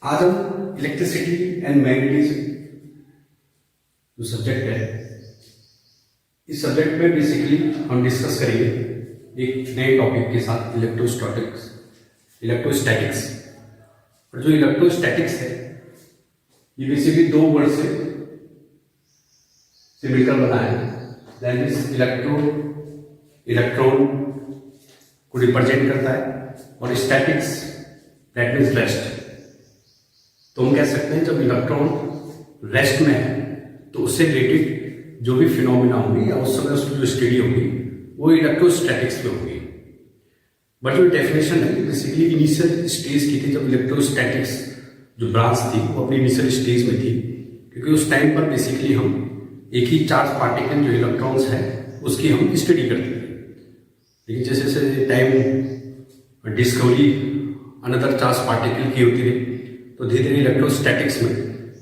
आज हम electricity and magnetism जो सब्जेक्ट है, इस सब्जेक्ट में बेसिकली हम डिस्कस करेंगे एक नए टॉपिक के साथ, इलेक्ट्रोस्टैटिक्स। और जो इलेक्ट्रोस्टैटिक्स है ये बेसिकली दो वर्ड से मिलकर बना है। दैट इज इलेक्ट्रॉन को रिप्रेजेंट करता है और स्टैटिक्स दैट मीन्स रेस्ट। तो हम कह सकते हैं जब इलेक्ट्रॉन रेस्ट में है तो उससे रिलेटेड जो भी फिनोमिना होंगी या उस समय उसकी जो स्टडी होगी वो इलेक्ट्रोस्टैटिक्स में होगी। बट जो डेफिनेशन है बेसिकली इनिशियल स्टेज की थी, जब इलेक्ट्रोस्टैटिक्स जो ब्रांच थी वो अपनी इनिशियल स्टेज में थी, क्योंकि उस टाइम पर बेसिकली हम एक ही चार्ज पार्टिकल जो इलेक्ट्रॉन्स है उसकी हम स्टडी करते थे। लेकिन जैसे जैसे time discovery another charge particle की होती रही तो धीरे धीरे इलेक्ट्रोस्टैटिक्स में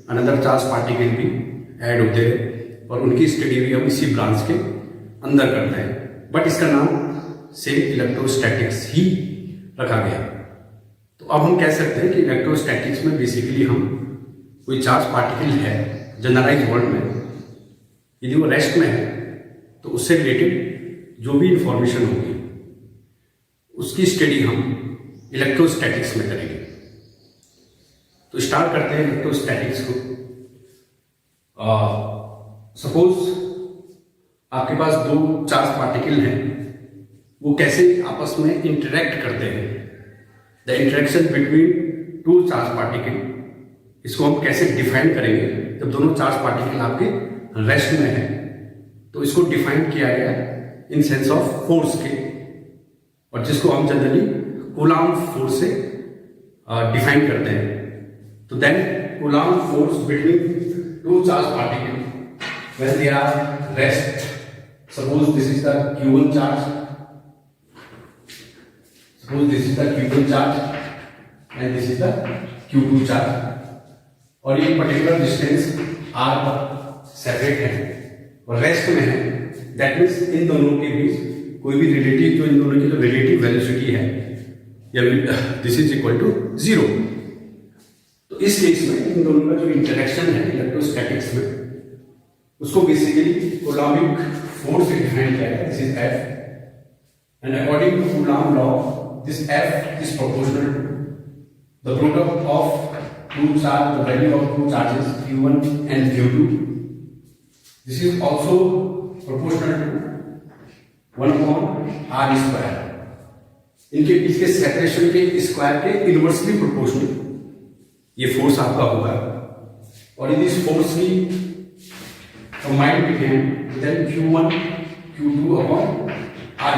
अनदर चार्ज पार्टिकल भी ऐड होते रहे और उनकी स्टडी भी हम इसी ब्रांच के अंदर करते हैं। बट इसका नाम सेम इलेक्ट्रोस्टैटिक्स ही रखा गया। तो अब हम कह सकते हैं कि इलेक्ट्रोस्टैटिक्स में बेसिकली हम कोई चार्ज पार्टिकल है जनरलाइज वर्ल्ड में, यदि वो रेस्ट में है तो उससे रिलेटेड जो भी इंफॉर्मेशन होगी उसकी स्टडी हम इलेक्ट्रोस्टैटिक्स में करेंगे। तो स्टार्ट करते हैं इलेक्ट्रोस्टैटिक्स को। सपोज आपके पास दो चार्ज पार्टिकल हैं, वो कैसे आपस में इंटरेक्ट करते हैं, the interaction between two charge particle, इसको हम कैसे डिफाइन करेंगे। जब दोनों चार्ज पार्टिकल आपके रेस्ट में है तो इसको डिफाइन किया गया इन सेंस ऑफ फोर्स के, और जिसको हम जनरली कूलाम्ब फोर्स से डिफाइन करते हैं। तो then Coulomb force between two charge particle when they are rest, suppose this is the q1 charge, and this is the q2 charge, और ये पर्टिकुलर डिस्टेंस r पर सेपरेट है और rest में है। दैट मीन्स इन दोनों के बीच कोई भी रिलेटिव, जो इन दोनों की जो रिलेटिव वेलोसिटी है या दिस इज इक्वल टू 0। तो इस केस में इन दोनों का जो इंटरेक्शन है इलेक्ट्रोस्टैटिक्स में उसको बेसिकली कूलाम्बिक फोर्स से डिफाइन किया है। This is F, and according to Coulomb law this F is proportional to the product of two charge, the value of two charges Q1 and Q2। This is also proportional to 1/r²। इनके बीच के separation के square के inversely proportional ये force आपका होगा। और यदि इस फोर्स की combined became then Q1 Q2 upon r².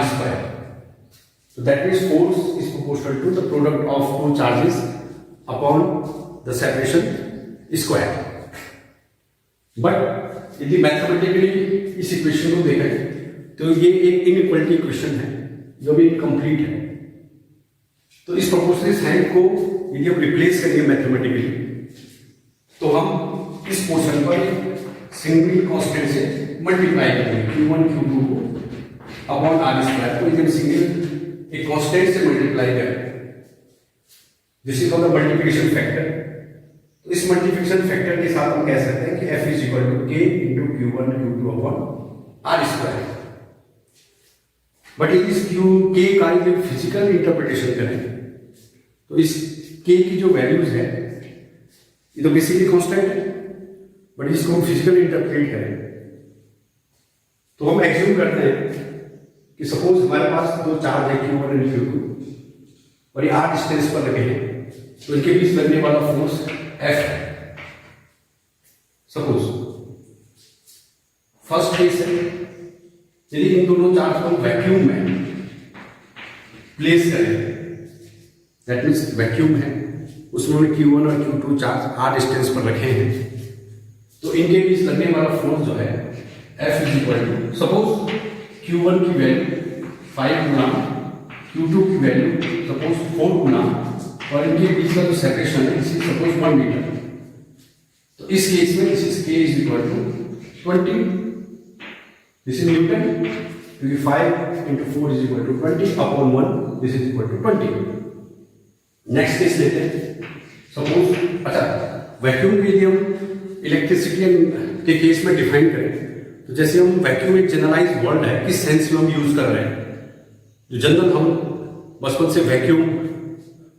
So that means force is proportional to the product of two charges upon the separation square. But यदि मैथमेटिकली इस इक्वेशन को देखें तो ये एक इनइक्वलिटी इक्वेशन है जो भी इनकम्प्लीट है। तो इस प्रोपोर्शनल साइन को यदि हम रिप्लेस करेंगे मैथमेटिकली तो हम इस पोर्शन पर सिंगल कांस्टेंट से मल्टीप्लाई करेंगे Q1 Q2 को अपॉन r²। तो यदि हम सिंगल एक कांस्टेंट से मल्टीप्लाई करें, this is called the multiplication factor. तो इस मल्टीप्लिकेशन फैक्टर के साथ हम कह सकते हैं कि F is equal to K into Q1 Q2 upon r²। But इस K का यदि फिजिकल इंटरप्रिटेशन करें तो इस K की जो वैल्यूज है ये तो बेसिकली कांस्टेंट है, बट इसको हम फिजिकली इंटरप्रेट करें तो हम एज्यूम करते हैं कि सपोज हमारे पास दो चार्ज है Q1 और Q2 और ये r डिस्टेंस पर लगे हैं, तो इनके बीच लगने वाला फोर्स F है। सपोज फर्स्ट केस है, यदि इन दोनों चार्ज को वैक्यूम में प्लेस करें, दैट मीन्स वैक्यूम है, उसमें Q1 और Q2 चार्ज r डिस्टेंस पर रखे हैं, तो इनके बीच लगने वाला फोर्स जो है F is equal to suppose Q1 की वैल्यू 5 गुना, Q2 की वैल्यू सपोज 4 गुना, और इनके बीच का जो सेपरेशन है इसी सपोज 1 मीटर। तो इस केस में this is K is equal to 20, this is newton, क्योंकि 5 into 4 is equal to 20 upon 1, this is equal to 20। Next case लेते हैं। सपोज अच्छा वैक्यूम के यदि हम इलेक्ट्रिसिटी के केस में डिफाइन करें तो जैसे हम वैक्यूम एक जनरलाइज वर्ड है, किस सेंस में हम यूज कर रहे हैं। जो जनरल हम बचपन से वैक्यूम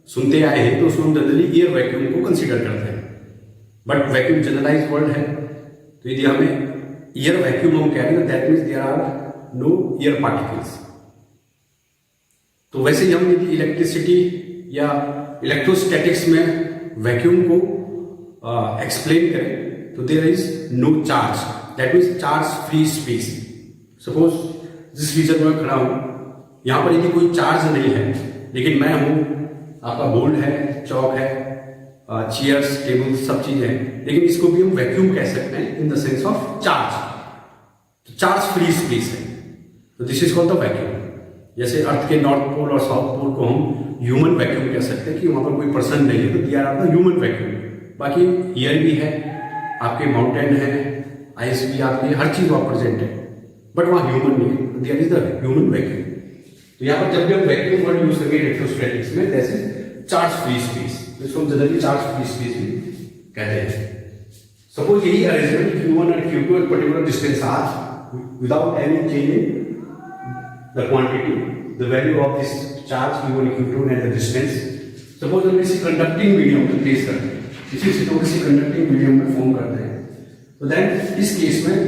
सुनते आए हैं तो उसमें हम जनरली ईयर वैक्यूम को कंसीडर करते हैं, बट वैक्यूम जनरलाइज वर्ड है तो यदि हमें ईयर वैक्यूम हम कह रहे हैं that means there are no air particles. तो वैसे ही हम यदि इलेक्ट्रिसिटी या इलेक्ट्रोस्टैटिक्स में वैक्यूम को एक्सप्लेन करें तो there is no charge, that means charge free space. Suppose जिस रीजन में खड़ा हूं यहां पर यदि कोई चार्ज नहीं है लेकिन मैं हूं, आपका बोर्ड है, चौक है, चेयर्स, टेबल, सब चीजें हैं, लेकिन इसको भी हम वैक्यूम कह सकते हैं इन द सेंस ऑफ चार्ज। तो चार्ज फ्री स्पेस है तो this is called the vacuum. जैसे अर्थ के नॉर्थ पोल और साउथ पोल को हम ह्यूमन वैक्यूम कह सकते हैं कि वहां पर कोई पर्सन नहीं है तो दिया आपका ह्यूमन वैक्यूम। बाकी एयर भी है, आपके माउंटेन है, आइस भी आपकी, हर चीज वहां प्रेजेंट है, बट वहां ह्यूमन नहीं है, दियर इज द ह्यूमन वैक्यूम। तो यहाँ पर जब भी हम वैक्यूम वर्ड यूज करेंगे इलेक्ट्रोस्टैटिक्स में जैसे चार्ज फ्री स्पेस, जिसको हम जनरली चार्ज फ्री स्पेस भी कहते हैं। सपोज यही अरेंजमेंट Q1 और Q2 एक particular distance r without any change in the quantity, the value of this charge Q1 Q2 and the distance. Suppose हम किसी कंडक्टिंग मीडियम में प्लेस करते हैं, इसी को किसी कंडक्टिंग मीडियम में फॉर्म करते हैं, तो देन इस केस में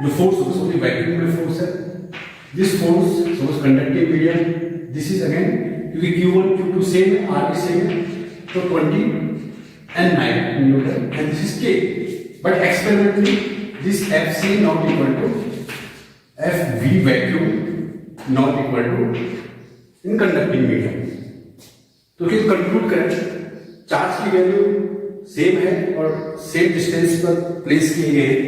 जो फोर्स होगा वो वैक्यूम में फोर्स है। This force suppose conducting medium, this is again क्योंकि Q1 Q2 सेम है, R भी सेम है, तो 20 and 9 newton and this is K, but experimentally this FC not equal to FV vacuum not equal to in conducting medium. तो फिर conclude करें charge की value same है और सेम डिस्टेंस पर प्लेस किए गए हैं,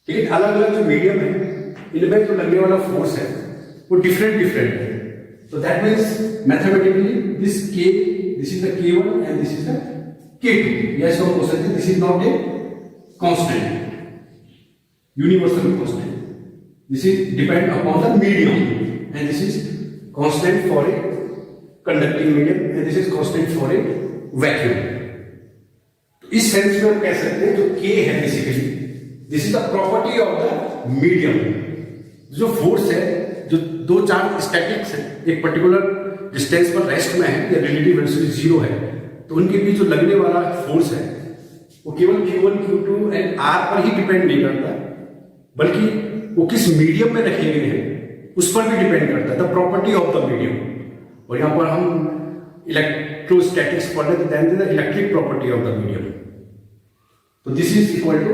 लेकिन अलग अलग जो मीडियम है इनमें जो लगने वाला फोर्स है वो डिफरेंट है। तो that means mathematically this K, this is the K1 and this is the K2। Yes हम बोल सकते हैं this is not a constant, universal constant, this is depend upon the medium and this is constant for a conducting medium and this is constant for a vacuum. तो इस sense में हम कह सकते हैं जो K है basically this is the property of the medium. जो फोर्स है, जो दो चार्ज स्टैटिक्स है, एक पर्टिकुलर डिस्टेंस पर रेस्ट में है या रिलेटिव वेलोसिटी जीरो है, तो उनके बीच जो लगने वाला फोर्स है वो केवल Q1 Q2 एंड R पर ही डिपेंड नहीं करता, बल्कि वो किस मीडियम में रखे गए हैं उस पर भी डिपेंड करता है, the property of the medium. और यहां पर हम इलेक्ट्रोस्टैटिक्स पढ़ रहे थे, then the electric property of the medium. तो this is equal to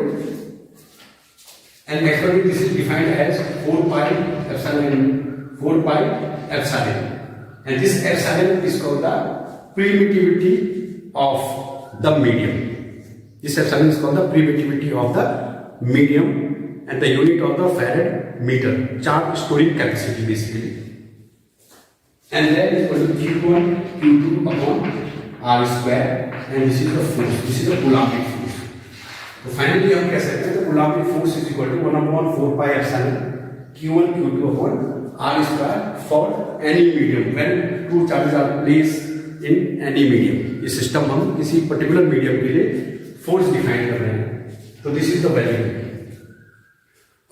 and actually this is defined as 4 pi epsilon, and this epsilon is called the permittivity of the medium. This epsilon is called the permittivity of the medium and the unit of the Farad meter, charge storing capacity basically. And then is equal to Q1 Q2 upon R square, and this is the force, this is the Coulombic force. तो finally हम कह सकते हैं तो Coulombic force is equal to 1/4 pi epsilon Q1 Q2 upon R square for any medium when two charges are placed in any medium। ये system हम किसी particular medium के लिए फोर्स डिफाइन कर रहे हैं, तो दिस इज द वैल्यू।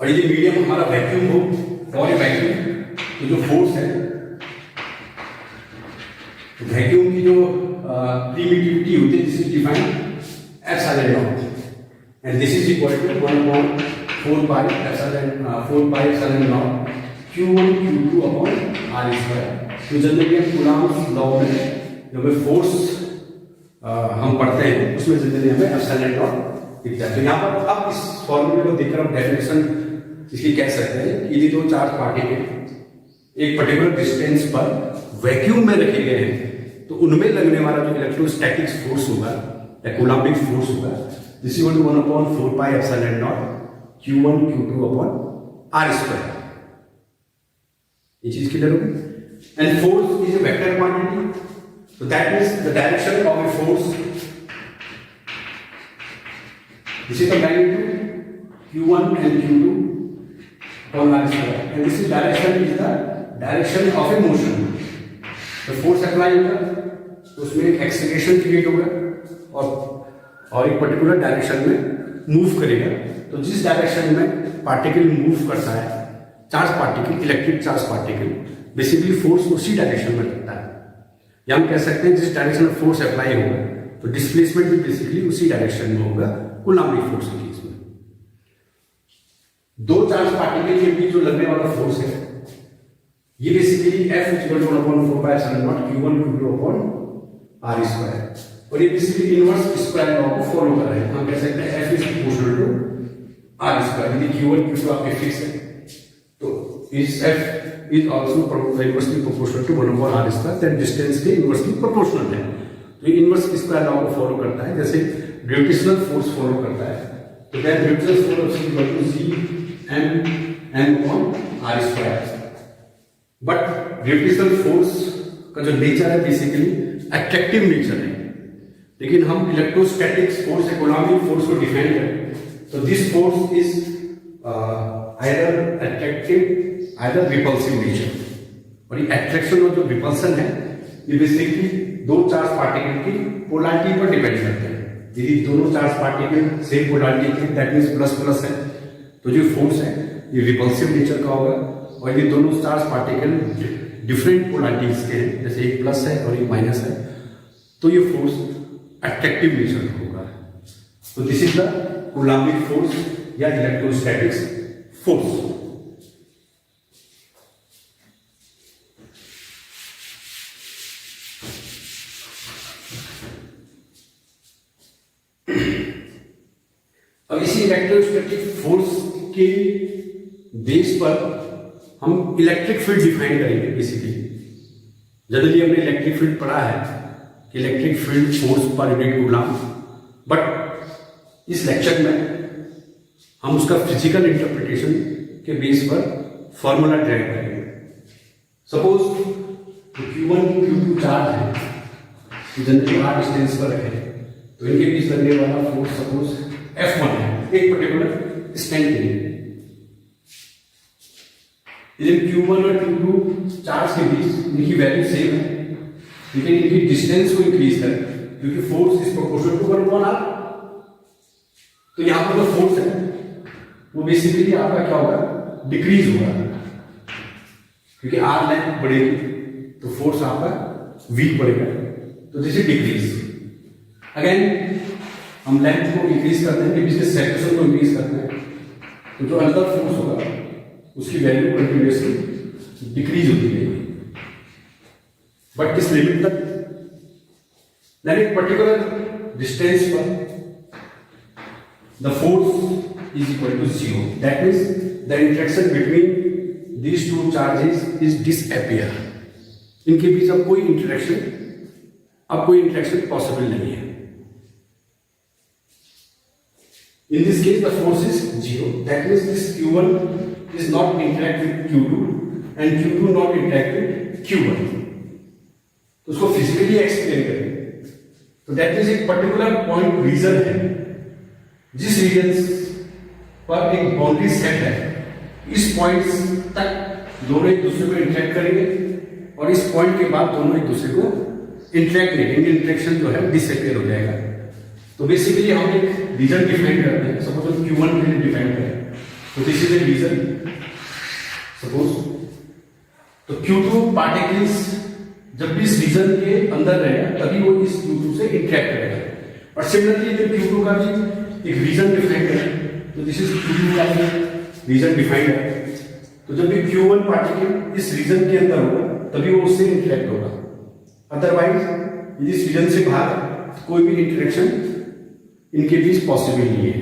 और यदि मीडियम हमारा वैक्यूम हो, फॉर ए वैक्यूम, तो जो फोर्स है तो वैक्यूम की जो परमिटिविटी होती है this is defined epsilon naught, and this is equal to 1/4 pi epsilon naught Q1 Q2 upon R square। तो जनरली हम कूलॉम्स लॉ में जब फोर्स हम पढ़ते हैं उसमें जनरली हमें epsilon naught दिख जाता है। तो यहाँ पर अब इस फॉर्मूले को देखकर हम डेफिनेशन इसकी कह सकते हैं कि यदि दो चार्ज पार्टिकल एक पर्टिकुलर डिस्टेंस पर वैक्यूम में रखे गए हैं तो उनमें लगने वाला जो इलेक्ट्रोस्टैटिक फोर्स होगा या कूलॉम्बिक फोर्स होगा this is 1/4 pi epsilon naught Q1 Q2 upon R square। ये चीज क्लियर होगी। And force is a vector quantity, so that means the direction of a force, this is the magnitude Q1 and Q2 upon R square, and this is the direction of a motion। the force apply होगा तो उसमें एक acceleration create होगा और एक particular direction में move करेगा। तो जिस डायरेक्शन में पार्टिकल मूव करता है, charge particle, electric charge particle, basically force उसी डायरेक्शन में लगता है। या हम कह सकते हैं जिस डायरेक्शन में फोर्स अप्लाई होगा तो डिस्प्लेसमेंट भी बेसिकली उसी डायरेक्शन में होगा कूलम्बिक फोर्स के केस में। दो चार्ज पार्टिकल के बीच जो लगने वाला फोर्स है ये बेसिकली F=1/4πε0 Q1 Q2/r², और ये बेसिकली इनवर्स स्क्वायर लॉ को फॉलो कर रहे हैं। हम कह सकते हैं F is proportional to r²। यदि Q1 Q2 आपके फिक्स है तो इस F is also inversely proportional to 1/r², that distance के inversely proportional है। तो ये इनवर्स स्क्वायर लॉ को फॉलो करता है, जैसे ग्रेविटेशनल फोर्स फॉलो करता है। तो that gravitational force is equal to Gm(m)/r²। But gravitational force का जो नेचर है बेसिकली अट्रैक्टिव नेचर है, लेकिन हम इलेक्ट्रोस्टैटिक्स फोर्स या कूलम्बिक फोर्स को डिफाइन करें तो this force is either attractive either repulsive nature. और ये अट्रैक्शन और जो रिपल्सन है ये बेसिकली दो चार्ज पार्टिकल की पोलैरिटी पर डिपेंड करते हैं। यदि दोनों चार्ज पार्टिकल सेम पोलैरिटी के, दैट मींस प्लस प्लस है, तो जो फोर्स है ये रिपल्सिव नेचर का होगा। और ये दोनों चार्ज पार्टिकल डिफरेंट पोलैरिटीज के हैं, जैसे एक प्लस है और एक माइनस है, तो ये फोर्स अट्रैक्टिव नेचर का होगा। तो this is the Coulombic force या इलेक्ट्रोस्टैटिक्स फोर्स। अब इसी इलेक्ट्रोस्टैटिक फोर्स के बेस पर हम इलेक्ट्रिक फील्ड डिफाइन करेंगे। बेसिकली जनरली हमने इलेक्ट्रिक फील्ड पढ़ा है कि electric field force per unit coulomb, but इस लेक्चर में हम उसका फिजिकल इंटरप्रिटेशन के बेस पर फॉर्मूला ड्राइव करेंगे। सपोज Q1 Q2 चार्ज है, जनरली r डिस्टेंस पर है, तो इनके बीच लगने वाला फोर्स सपोज F1 है एक पर्टिकुलर स्टैंड के लिए। यदि Q1 और Q2 चार्ज के बीच इनकी वैल्यू सेम है, लेकिन इनकी डिस्टेंस को इंक्रीज करें क्योंकि force is proportional to 1/r, तो यहां पर जो फोर्स है वो बेसिकली आपका क्या होगा, डिक्रीज होगा, क्योंकि r लेंथ बढ़ेगी तो फोर्स आपका वीक बढ़ेगा, तो दिस इज डिक्रीज। अगेन हम लेंथ को इंक्रीज करते हैं, इसके सेपरेशन को इंक्रीज करते हैं, तो जो अनदर फोर्स होगा उसकी वैल्यू कंटिन्यूअसली डिक्रीज होती रहेगी, बट किस लिमिट तक, यानी एक पर्टिकुलर डिस्टेंस पर the force is equal to 0, that means the interaction between these two charges is disappear. इनके बीच अब कोई इंटरेक्शन पॉसिबल नहीं है। In this case, the force is 0. That means this Q1 is not interact with Q2 and Q2 not interact with Q1. तो उसको physically explain करें तो दैट मीन्स एक पर्टिकुलर पॉइंट रीजन है, जिस रीजन पर एक बाउंड्री सेट है, इस पॉइंट तक दोनों एक दूसरे को इंटरेक्ट करेंगे और इस पॉइंट के बाद दोनों एक दूसरे को इंटरेक्ट नहीं करेंगे, इंटरेक्शन जो है डिसअपियर हो जाएगा। तो बेसिकली हम एक रीजन डिफाइन करते हैं। सपोज हम Q1 के लिए डिफाइन करें तो this is a region suppose, तो Q2 पार्टिकल्स जब भी इस रीजन के अंदर रहेगा तभी वो इस Q2 से इंटरेक्ट करेगा। और सिमिलरली जब Q2 का भी एक रीजन डिफाइन करें तो दिस इज Q2 का रीजन डिफाइंड है, तो जब भी Q1 पार्टिकल इस रीजन के अंदर होगा तभी वो उससे इंटरेक्ट होगा, अदरवाइज इस रीजन से बाहर कोई भी इंटरेक्शन इनके बीच पॉसिबल नहीं है,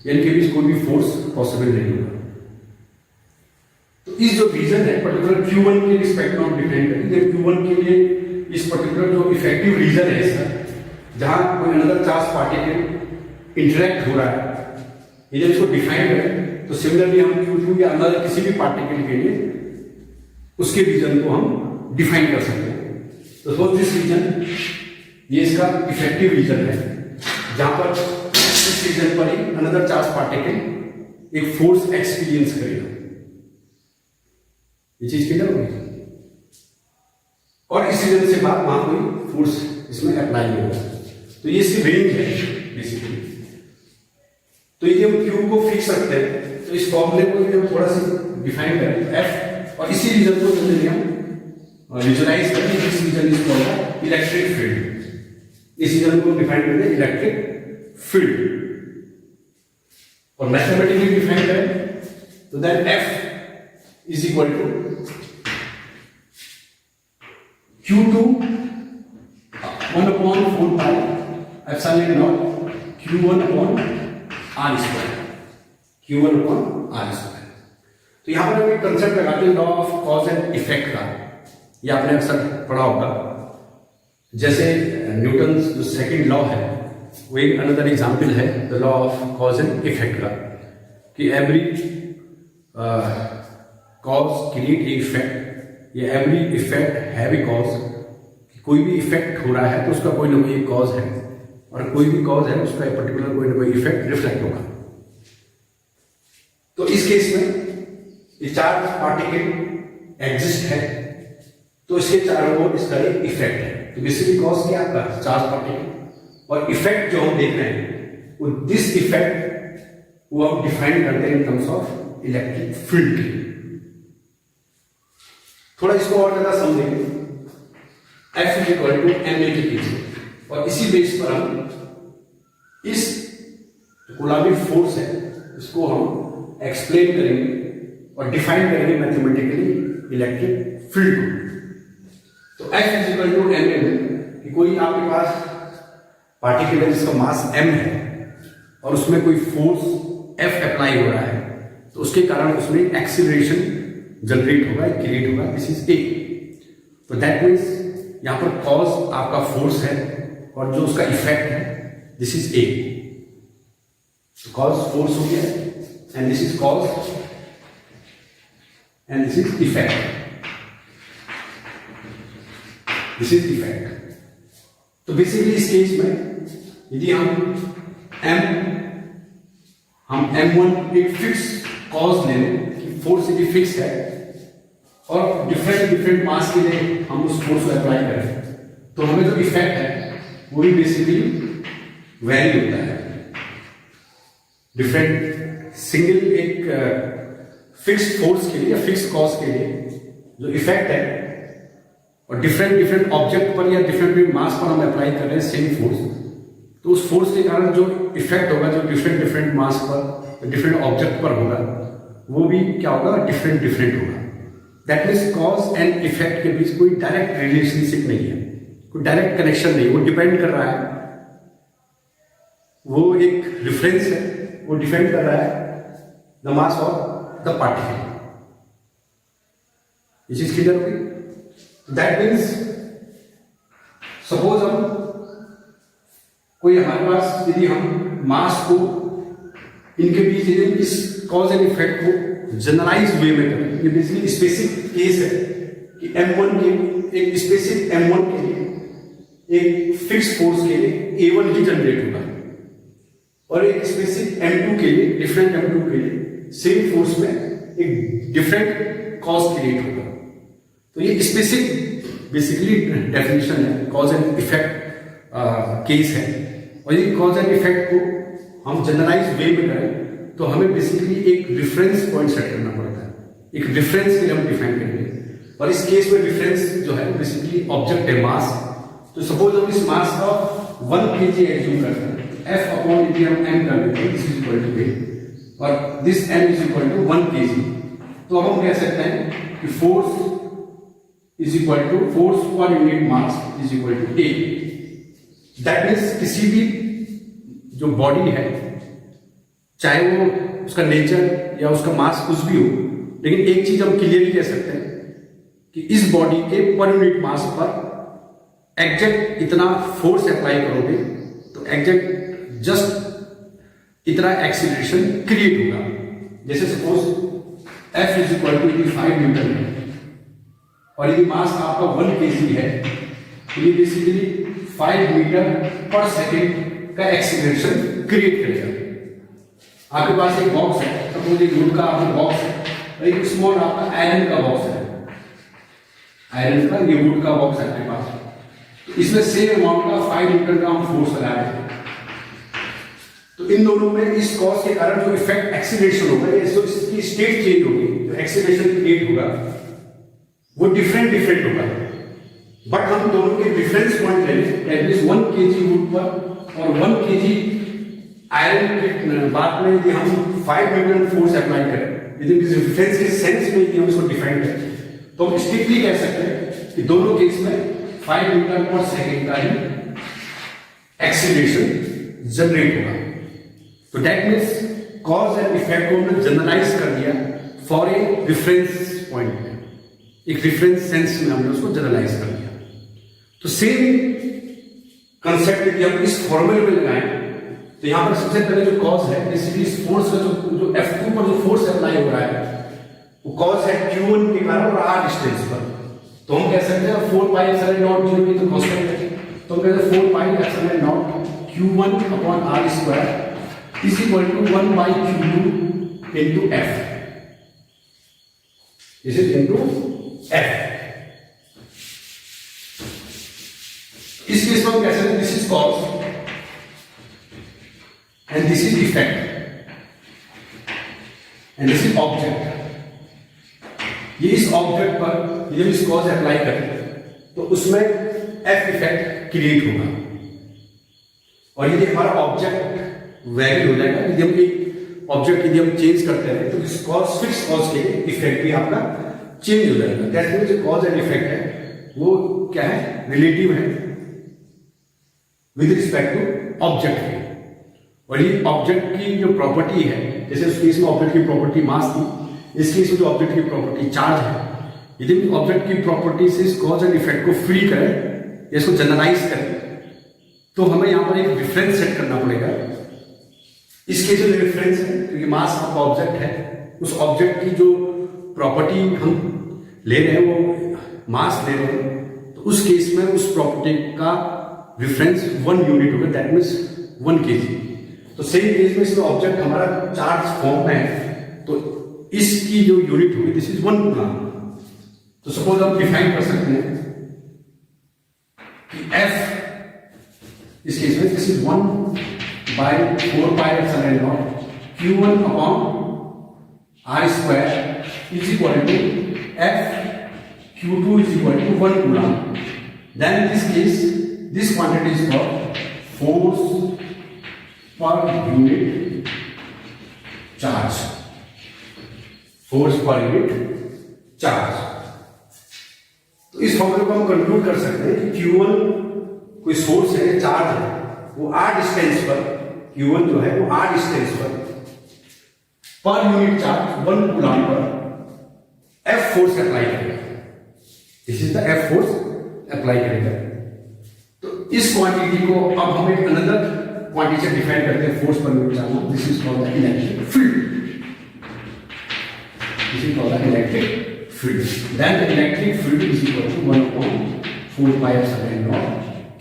इनके बीच कोई भी फोर्स पॉसिबल नहीं होगा। तो इस जो रीजन है पर्टिकुलर Q1 के रिस्पेक्ट में हम डिफाइन करेंगे। Q1 के लिए इस पर्टिकुलर जो इफेक्टिव रीजन है इसका, जहां कोई अनदर चार्ज पार्टिकल इंटरेक्ट हो रहा है, ये जब इसको डिफाइन करें तो सिमिलरली हम Q2 या अनदर किसी भी पार्टिकल के लिए उसके रीजन को हम डिफाइन कर सकते हैं। तो सपोज दिस रीजन, ये इसका इफेक्टिव रीजन है, जहां पर इस रीजन पर ही अनदर चार्ज पार्टिकल एक फोर्स एक्सपीरियंस करेगा। ये चीज क्लियर होगी, और इस रीजन से बाद वहां कोई फोर्स इसमें अप्लाई होगा। तो ये इसकी रेंज है बेसिकली। तो ये हम क्यू को फिक्स रखते हैं, तो इस फॉर्मूले को हम थोड़ा सा डिफाइन करें, तो एफ, और इसी रीजन को हम विजुलाइज करें। This region is called electric field. इस रीजन को डिफाइन करते हैं इलेक्ट्रिक फील्ड, और मैथमेटिकली डिफाइन करें तो then F is equal to Q2 1/4 pi epsilon naught Q1 upon R square, Q1 upon R square। तो यहां पर हम एक कंसेप्ट लगाते हैं law of cause and effect का। ये आपने अक्सर पढ़ा होगा, जैसे न्यूटन जो सेकंड लॉ है वो एक अनदर एग्जांपल है the law of cause and effect का, कि every cause create a effect, ये every effect have a cause. कोई भी इफेक्ट हो रहा है तो उसका कोई ना कोई कॉज है, और कोई भी कॉज है उसका पर्टिकुलर कोई ना कोई इफेक्ट रिफ्लेक्ट होगा। तो इस केस में ये चार्ज पार्टिकल एग्जिस्ट है, तो इसके चारों ओर इसका एक इफेक्ट है। तो बेसिकली कॉज क्या आपका चार्ज पार्टिकल, और इफेक्ट जो हम देख रहे हैं वो दिस इफेक्ट वो हम डिफाइन करते हैं in terms of electric field. थोड़ा इसको और ज्यादा समझेंगे, F is equal to ma की कीजिए, और इसी बेस पर हम इस कूलॉम्बिक फोर्स है इसको हम एक्सप्लेन करेंगे और डिफाइन करेंगे मैथमेटिकली इलेक्ट्रिक फील्ड को। तो F is equal to ma में कि कोई आपके पास पार्टिकल है जिसका मास m है और उसमें कोई फोर्स F अप्लाई हो रहा है, तो उसके कारण उसमें एक्सीलरेशन जनरेट होगा, क्रिएट होगा, दिस इज ए। तो दैट मीन्स यहां पर कॉज आपका फोर्स है और जो उसका इफेक्ट है this is A. Cause force हो गया and this is cause and this is effect, this is effect. तो बेसिकली इस केस में यदि हम m1 एक फिक्स कॉज ले लें कि फोर्स यदि फिक्स है और डिफरेंट मास के लिए हम उस फोर्स को अप्लाई करें, तो हमें जो इफेक्ट है वो भी बेसिकली वैरी होता है। डिफरेंट सिंगल एक फिक्स फोर्स के लिए या फिक्स कॉज के लिए जो इफेक्ट है, और डिफरेंट ऑब्जेक्ट पर या डिफरेंट मास पर हम अप्लाई कर रहे हैं सेम फोर्स, तो उस फोर्स के कारण जो इफेक्ट होगा जो डिफरेंट मास पर डिफरेंट ऑब्जेक्ट पर होगा वो भी क्या होगा डिफरेंट होगा। That means cause and effect के बीच कोई डायरेक्ट रिलेशनशिप नहीं है, कोई डायरेक्ट कनेक्शन नहीं, वो डिपेंड कर रहा है, वो एक रिफरेंस है, वो डिपेंड कर रहा है the mass of the particle. ये चीज क्लियर होगी। दैट मीन्स सपोज हम कोई हमारे पास यदि हम मास को इनके बीच यदि इस कॉज एंड इफेक्ट को जनरलाइज वे में करें, ये बेसिकली स्पेसिफिक केस है कि m1 के एक स्पेसिफिक m1 के लिए एक फिक्स फोर्स के लिए a1 ही जनरेट होगा, और एक स्पेसिफिक m2 के लिए डिफरेंट m2 के लिए सेम फोर्स में एक डिफरेंट कॉज क्रिएट होगा। तो ये स्पेसिफिक बेसिकली डेफिनेशन है, कॉज एंड इफेक्ट केस है। और ये कॉज एंड इफेक्ट को हम जनरलाइज वे में करें तो हमें बेसिकली एक रेफरेंस पॉइंट सेट करना पड़ता है, एक रेफरेंस के लिए हम डिफाइन करेंगे, और इस केस में रेफरेंस जो है बेसिकली ऑब्जेक्ट है मास। तो सपोज हम इस मास का 1 kg एज्यूम करते हैं, F अपॉन यदि हम m कर देते हैं this is equal to a, और this m is equal to 1 kg। तो अब हम कह सकते हैं कि force is equal to force per unit mass is equal to a। That means किसी भी जो बॉडी है, चाहे वो उसका नेचर या उसका मास कुछ भी हो, लेकिन एक चीज हम क्लियरली कह सकते हैं कि इस बॉडी के पर यूनिट मास पर एग्जैक्ट इतना फोर्स अप्लाई करोगे तो एग्जैक्ट जस्ट इतना एक्सीलरेशन क्रिएट होगा। जैसे suppose F is equal to 5 newton है, और यदि मास आपका 1 kg है तो ये बेसिकली 5 मीटर पर सेकेंड का एक्सीलरेशन क्रिएट करेगा। आपके पास एक बॉक्स है, सपोज एक वुड का आपका बॉक्स है, और एक स्मॉल आपका आयरन का बॉक्स है, आयरन का ये वुड का बॉक्स है आपके पास। तो इसमें सेम अमाउंट का 5 न्यूटन का हम फोर्स लगाए। तो इन दोनों में इस कॉज के कारण जो इफेक्ट एक्सीलरेशन होगा, जो इसकी स्टेट चेंज होगी, जो एक्सीलरेशन क्रिएट होगा वो डिफरेंट होगा। बट हम दोनों के डिफरेंस पॉइंट ले लें, दैट मींस 1 kg वुड पर और 1 kg आयरन के बात में यदि हम 5 न्यूटन फोर्स अप्लाई करें, यदि इस डिफरेंस के सेंस में यदि हम इसको डिफाइन करें तो हम स्ट्रिक्टली कह सकते हैं कि दोनों केस में 5 न्यूटन पर सेकेंड का ही एक्सीलरेशन जनरेट होगा। तो that means cause and effect को हमने जनरलाइज कर दिया फॉर ए रिफरेंस पॉइंट में, एक रिफरेंस सेंस में हमने उसको जनरलाइज कर दिया। तो सेम कंसेप्ट यदि हम इस फॉर्मूले में लगाएं तो यहां पर सबसे पहले जो कॉज है, बेसिकली इस फोर्स का जो F2 पर जो फोर्स अप्लाई हो रहा है वो कॉज है Q1 के कारण और R डिस्टेंस पर। तो हम कह सकते हैं 4 पाई एप्सिलॉन नॉट जो भी तो कांस्टेंट है, तो हम कहते हैं 4 pi epsilon naught Q1 upon R square is equal to 1 by Q2 into F, this is into F। इस केस में हम कह सकते हैं this is cause and this is effect and this is object। ये इस ऑब्जेक्ट पर यदि इस कॉज अप्लाई करें तो उसमें F इफेक्ट क्रिएट होगा, और यदि हमारा ऑब्जेक्ट वैरी हो जाएगा, यदि हम एक ऑब्जेक्ट यदि हम चेंज करते हैं तो इस कॉज फिक्स कॉज के लिए इफेक्ट भी आपका चेंज हो जाएगा। दैट मींस जो कॉज एंड इफेक्ट है वो क्या है, रिलेटिव है विद रिस्पेक्ट टू ऑब्जेक्ट के। और ये ऑब्जेक्ट की जो प्रॉपर्टी है, जैसे उस केस में ऑब्जेक्ट की प्रॉपर्टी मास थी, इस केस में जो ऑब्जेक्ट की प्रॉपर्टी चार्ज है, यदि ऑब्जेक्ट की प्रॉपर्टी से इस कॉज एंड इफेक्ट को फ्री करें या इसको जनरलाइज करें तो हमें यहां पर एक रिफरेंस सेट करना पड़ेगा। इस केस में रिफरेंस है क्योंकि मास आपका ऑब्जेक्ट है, उस ऑब्जेक्ट की जो प्रॉपर्टी हम ले रहे हैं वो मास ले रहे हैं, तो उस केस में उस प्रॉपर्टी का रिफरेंस 1 यूनिट होगा, दैट मीन्स 1 kg। तो सेम केस में इसमें ऑब्जेक्ट हमारा चार्ज फॉर्म में है तो इसकी जो यूनिट होगी दिस इज 1 कूलम। तो सपोज हम डिफाइन कर सकते हैं कि F इस केस में this is 1 by 4 pi epsilon naught Q1 upon R square is equal to F Q2 is equal to 1 coulomb. Then in this case this quantity is called force per unit charge, force per unit charge. तो इस फॉर्मूले को हम conclude कर सकते हैं कि Q1 कोई सोर्स है, चार्ज है, वो R डिस्टेंस पर, Q1 जो है वो R डिस्टेंस पर यूनिट चार्ज 1 कूलम पर F फोर्स अप्लाई करेगा। This is the F force apply करेगा। तो इस क्वांटिटी को अब हम एक अनदर क्वांटिटी से डिफाइन करते हैं force per unit charge. This is called the electric field, this is called the electric field. Then the electric field is equal to 1 upon 4 pi epsilon naught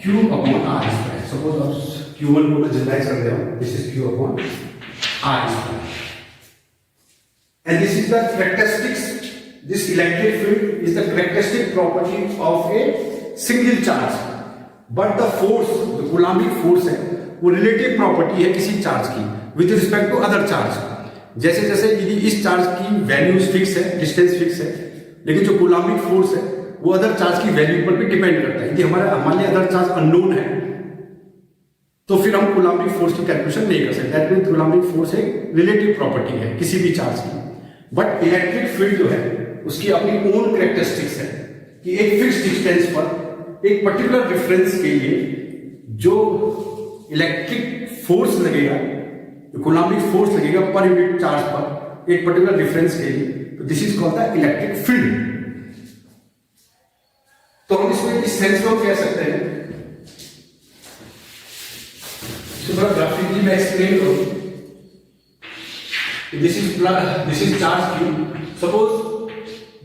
Q upon R square. Suppose आप Q1 को generalise कर रहे हो, this is Q upon R square, and this is the characteristics, this electric field is the characteristic property of a single charge, but the force, जो Coulombic force है वो relative property है किसी charge की with respect to other charge. जैसे जैसे यदि इस चार्ज की वैल्यूज फिक्स है, डिस्टेंस फिक्स है, लेकिन जो कूलम्बिक फोर्स है वो अदर चार्ज की वैल्यू पर भी डिपेंड करता है। यदि हमारे लिए अदर चार्ज अननोन है तो फिर हम कूलम्बिक फोर्स की कैलकुलेशन नहीं कर सकते। दैट मींस कूलम्बिक फोर्स एक रिलेटिव प्रॉपर्टी है किसी भी चार्ज की। बट इलेक्ट्रिक फील्ड जो है उसकी अपनी ओन कैरेक्टरिस्टिक्स है कि एक फिक्स डिस्टेंस पर एक पर्टिकुलर रेफरेंस के लिए जो इलेक्ट्रिक फोर्स लगेगा, कूलम्बिक फोर्स लगेगा पर यूनिट चार्ज पर एक पर्टिकुलर डिफरेंस के लिए, तो this is called the electric field. तो हम इसमें इस सेंस में कह सकते हैं, ग्राफिकली मैं एक्सप्लेन करूं, this is charge Q। Suppose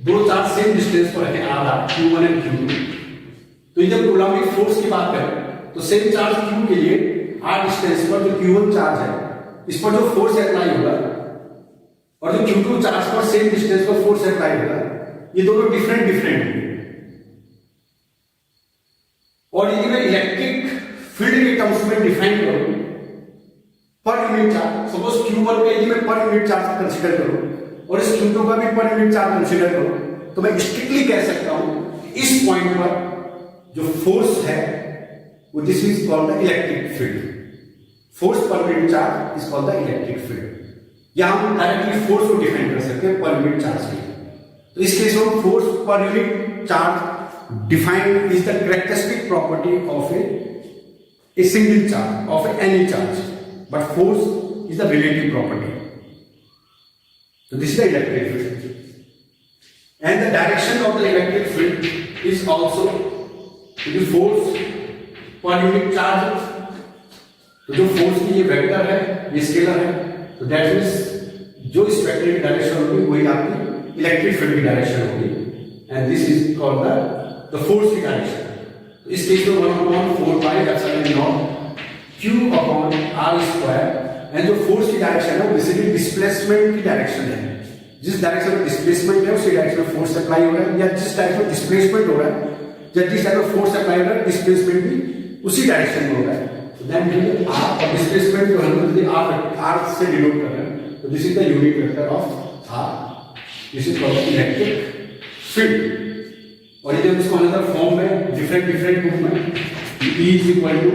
दो चार्ज सेम डिस्टेंस पर रखे R Q1 एंड Q2, तो जब कूलम्बिक फोर्स की बात करें तो सेम चार्ज Q के लिए R डिस्टेंस पर जो Q1 चार्ज है इस पर जो फोर्स अप्लाई होगा और जो Q2 चार्ज पर सेम डिस्टेंस पर फोर्स अप्लाई होगा, ये दोनों डिफरेंट होंगे। और यदि मैं डिफाइन करूं पर यूनिट चार्ज, सपोज Q1 का यदि मैं पर यूनिट चार्ज कंसीडर करूं और इस Q2 का भी पर यूनिट चार्ज कंसीडर करूं, तो मैं स्ट्रिक्टली कह सकता हूं कि इस पॉइंट पर जो फोर्स है वो this is called the electric field. Force per unit charge is called the electric field. या हम डायरेक्टली फोर्स को डिफाइन कर सकते हैं पर यूनिट चार्ज के। तो इस केस में force per unit charge defined is the characteristic property of a single charge of any charge, but force is the relative property. So this is the electric field, and the direction of the electric field is also the force per unit charge. तो जो force की ये vector है, ये scalar है, तो that means जो इस वेक्टर की डायरेक्शन होगी वही आपकी इलेक्ट्रिक फील्ड की डायरेक्शन होगी, and this is called the force की डायरेक्शन। तो इस केस में 1/4 पाई epsilon naught Q upon R square, and जो फोर्स की डायरेक्शन है वो बेसिकली डिस्प्लेसमेंट की डायरेक्शन है। जिस डायरेक्शन में डिस्प्लेसमेंट है उसी डायरेक्शन में फोर्स अप्लाई हो रहा है, या जिस डायरेक्शन में डिस्प्लेसमेंट हो रहा है या जिस डायरेक्शन में फोर्स अप्लाई हो रहा है डिस्प्लेसमेंट भी उसी डायरेक्शन में हो रहा है। तो दैट मींस R और डिस्प्लेसमेंट जो हम यदि R से डिनोट कर रहे हैं, तो this is the unit vector of R, this is called electric field. और यदि हम इसको अनदर फॉर्म में डिफरेंट रूप में E is equal to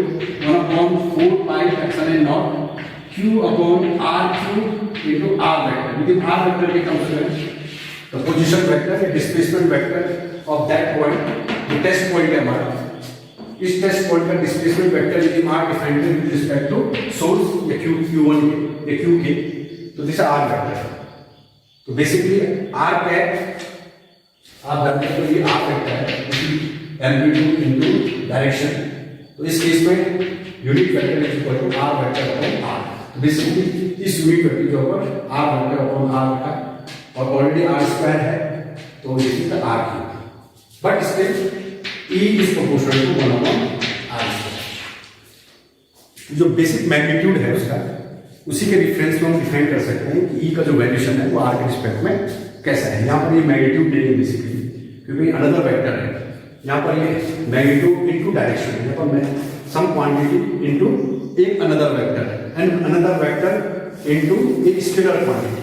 1/4 pi epsilon naught Q upon R cube into R vector. Within R vector के terms में the position vector या displacement vector of that point, जो टेस्ट पॉइंट है हमारा, इस टेस्ट पॉइंट का displacement vector यदि R defined है with respect to source या Q1 के या Q के, तो दिस R vector। तो बेसिकली R कैप आप जानते हैं, तो ये R vector है एम्पलीट्यूड इनटू डायरेक्शन। तो इस केस में unit vector is equal to R vector upon R। तो बेसिकली इस यूनिट वेक्टर के ऊपर R वेक्टर अपॉन R का, और ऑलरेडी R स्क्वायर है तो this is the R cube, but still E is proportional to 1/R square. जो basic magnitude है उसका, उसी के रेफरेंस में हम डिफाइन कर सकते हैं कि E का जो वैल्यूएशन है वो R के रिस्पेक्ट में कैसा है। यहाँ पर ये मैग्नीट्यूड नहीं है बेसिकली, क्योंकि अनदर वेक्टर है। यहाँ पर ये मैग्नीट्यूड इनटू डायरेक्शन है, यहाँ पर मैं सम क्वांटिटी इनटू एक अनदर वेक्टर है, एंड अनदर वेक्टर इनटू एक scalar quantity.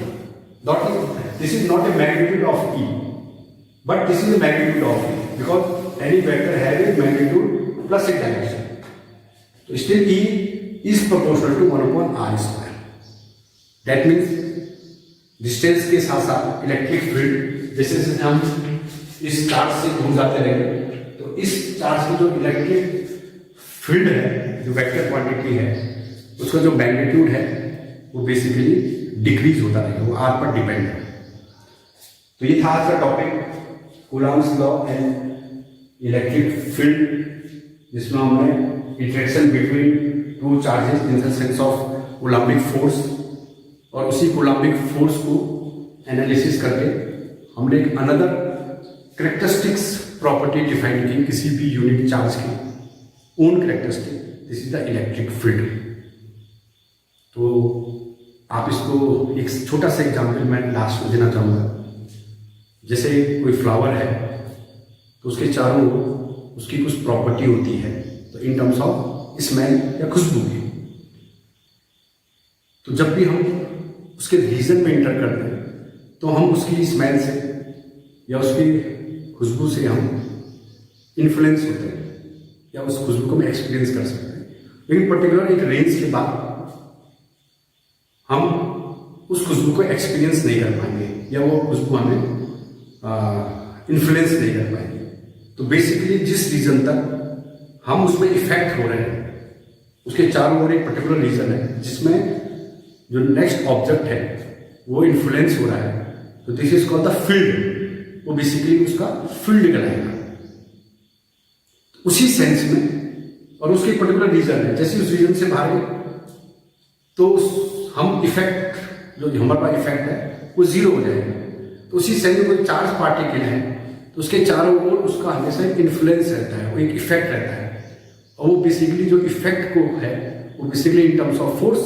This is not a magnitude of E, but this is a magnitude of E, because any vector has a magnitude plus a direction. तो still E is proportional to 1/R square. That means distance के साथ साथ electric field, जैसे हम इस charge से दूर जाते रहेंगे तो इस चार्ज की जो इलेक्ट्रिक फील्ड है, जो वेक्टर क्वांटिटी है, उसका जो मैग्नीट्यूड है वो बेसिकली डिक्रीज होता रहेगा, वो R पर डिपेंड है। तो ये था आज का topic, Coulomb's law and electric field, जिसमें हमने interaction between two charges in the sense of Coulombic force, और उसी कूलॉम्बिक फोर्स को एनालिसिस करके हमने एक अनदर कैरेक्टरिस्टिक्स प्रॉपर्टी डिफाइन की किसी भी यूनिट चार्ज की own characteristic, this is the electric field. तो आप इसको एक छोटा सा एग्जांपल मैं लास्ट में देना चाहूँगा। जैसे कोई फ्लावर है तो उसके चारों उसकी कुछ प्रॉपर्टी होती है, तो इन टर्म्स ऑफ स्मेल या खुशबू की। तो जब भी हम उसके रीजन में इंटर करते हैं तो हम उसकी स्मेल से या उसकी खुशबू से हम इन्फ्लुएंस होते हैं, या उस खुशबू को हम एक्सपीरियंस कर सकते हैं। लेकिन पर्टिकुलर एक रेंज के बाद हम उस खुशबू को एक्सपीरियंस नहीं कर पाएंगे, या वो खुशबू हमें इन्फ्लुएंस नहीं कर पाएंगे। तो बेसिकली जिस रीजन तक हम उसमें इफेक्ट हो रहे हैं, उसके चारों ओर एक पर्टिकुलर रीजन है जिसमें जो नेक्स्ट ऑब्जेक्ट है वो इन्फ्लुएंस हो रहा है, तो this is called the field. वो बेसिकली उसका फील्ड कहलाएगा। उसी सेंस में, और उसके पर्टिकुलर रीजन है, जैसे उस रीजन से बाहर तो हम इफेक्ट, जो हमारे पास इफेक्ट है वो जीरो हो जाएगा। तो उसी सेंस में कोई चार्ज पार्टिकल है तो उसके चारों ओर उसका हमेशा इन्फ्लुएंस रहता है, वो एक इफेक्ट रहता है, और वो बेसिकली जो इफेक्ट को है वो basically in terms of force